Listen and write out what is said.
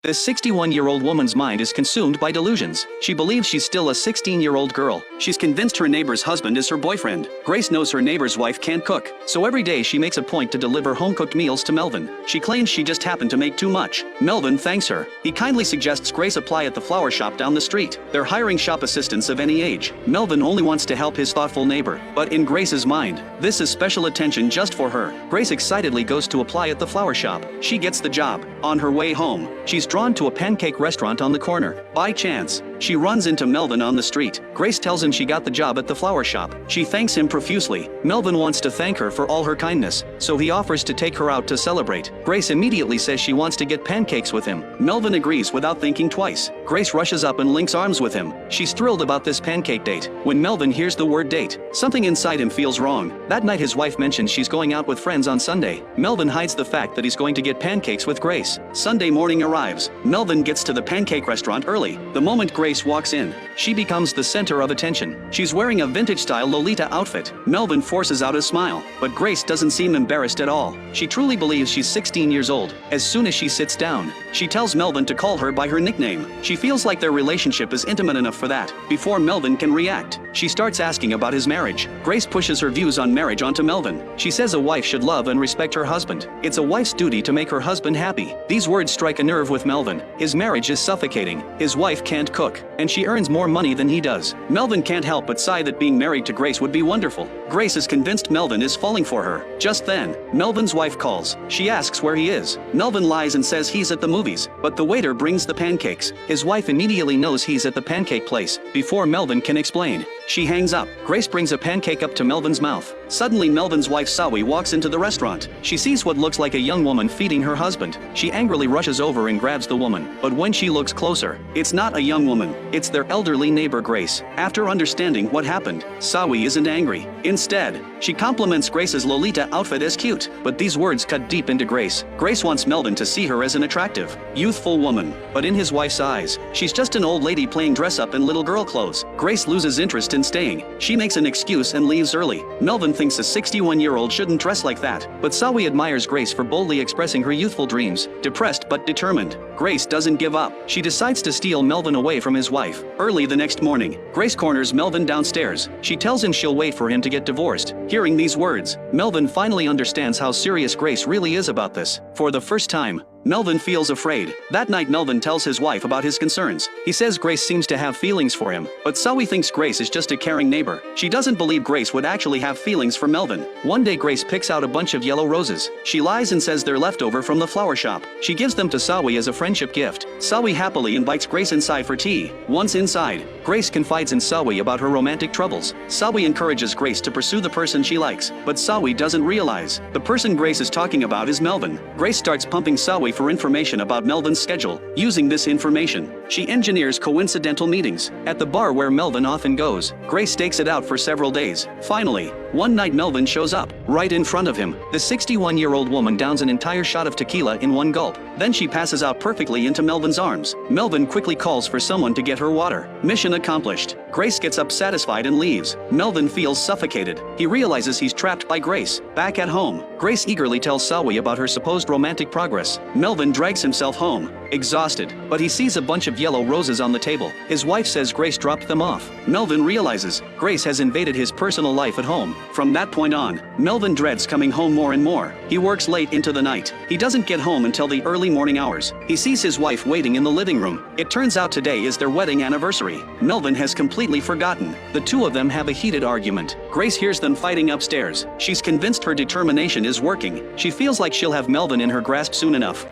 This 61-year-old woman's mind is consumed by delusions. She believes she's still a 16-year-old girl. She's convinced her neighbor's husband is her boyfriend. Grace knows her neighbor's wife can't cook, so every day she makes a point to deliver home-cooked meals to Melvin. She claims she just happened to make too much. Melvin thanks her. He kindly suggests Grace apply at the flower shop down the street. They're hiring shop assistants of any age. Melvin only wants to help his thoughtful neighbor, but in Grace's mind, this is special attention just for her. Grace excitedly goes to apply at the flower shop. She gets the job. On her way home, she's drawn to a pancake restaurant on the corner. By chance, she runs into Melvin on the street. Grace tells him she got the job at the flower shop. She thanks him profusely. Melvin wants to thank her for all her kindness, so he offers to take her out to celebrate. Grace immediately says she wants to get pancakes with him. Melvin agrees without thinking twice. Grace rushes up and links arms with him. She's thrilled about this pancake date. When Melvin hears the word date, something inside him feels wrong. That night his wife mentions she's going out with friends on Sunday. Melvin hides the fact that he's going to get pancakes with Grace. Sunday morning arrives. Melvin gets to the pancake restaurant early. The moment Grace walks in, she becomes the center of attention. She's wearing a vintage-style Lolita outfit. Melvin forces out a smile, but Grace doesn't seem embarrassed at all. She truly believes she's 16 years old. As soon as she sits down, she tells Melvin to call her by her nickname. She feels like their relationship is intimate enough for that. Before Melvin can react, she starts asking about his marriage. Grace pushes her views on marriage onto Melvin. She says a wife should love and respect her husband. It's a wife's duty to make her husband happy. These words strike a nerve with Melvin. His marriage is suffocating. His wife can't cook, and she earns more money than he does. Melvin can't help but sigh that being married to Grace would be wonderful. Grace is convinced Melvin is falling for her. Just then, Melvin's wife calls. She asks where he is. Melvin lies and says he's at the movies, but the waiter brings the pancakes. His wife immediately knows he's at the pancake place. Before Melvin can explain, she hangs up. Grace brings a pancake up to Melvin's mouth. Suddenly Melvin's wife Sawi walks into the restaurant. She sees what looks like a young woman feeding her husband. She angrily rushes over and grabs the woman, but when she looks closer, it's not a young woman. It's their elderly neighbor Grace. After understanding what happened, Sawi isn't angry. Instead, she compliments Grace's Lolita outfit as cute, but these words cut deep into Grace. Grace wants Melvin to see her as an attractive, youthful woman, but in his wife's eyes, she's just an old lady playing dress-up in little girl clothes. Grace loses interest in staying. She makes an excuse and leaves early. Melvin thinks a 61-year-old shouldn't dress like that, but Sawi admires Grace for boldly expressing her youthful dreams. Depressed but determined, Grace doesn't give up. She decides to steal Melvin away from his wife. Early the next morning, Grace corners Melvin downstairs. She tells him she'll wait for him to get divorced. Hearing these words, Melvin finally understands how serious Grace really is about this. For the first time, Melvin feels afraid. That night Melvin tells his wife about his concerns. He says Grace seems to have feelings for him, but Sawi thinks Grace is just a caring neighbor. She doesn't believe Grace would actually have feelings for Melvin. One day Grace picks out a bunch of yellow roses. She lies and says they're leftover from the flower shop. She gives them to Sawi as a friendship gift. Sawi happily invites Grace inside for tea. Once inside, Grace confides in Sawi about her romantic troubles. Sawi encourages Grace to pursue the person she likes, but Sawi doesn't realize the person Grace is talking about is Melvin. Grace starts pumping Sawi for information about Melvin's schedule. Using this information, she engineers coincidental meetings at the bar where Melvin often goes. Grace stakes it out for several days. Finally, one night Melvin shows up. Right in front of him, the 61-year-old woman downs an entire shot of tequila in one gulp. Then she passes out perfectly into Melvin's arms. Melvin quickly calls for someone to get her water. Mission accomplished. Grace gets up satisfied and leaves. Melvin feels suffocated. He realizes he's trapped by Grace. Back at home, Grace eagerly tells Sawi about her supposed romantic progress. Melvin drags himself home, exhausted, but he sees a bunch of yellow roses on the table. His wife says Grace dropped them off. Melvin realizes Grace has invaded his personal life at home. From that point on, Melvin dreads coming home more and more. He works late into the night. He doesn't get home until the early morning hours. He sees his wife waiting in the living room. It turns out today is their wedding anniversary. Melvin has completely forgotten. The two of them have a heated argument. Grace hears them fighting upstairs. She's convinced her determination is working. She feels like she'll have Melvin in her grasp soon enough.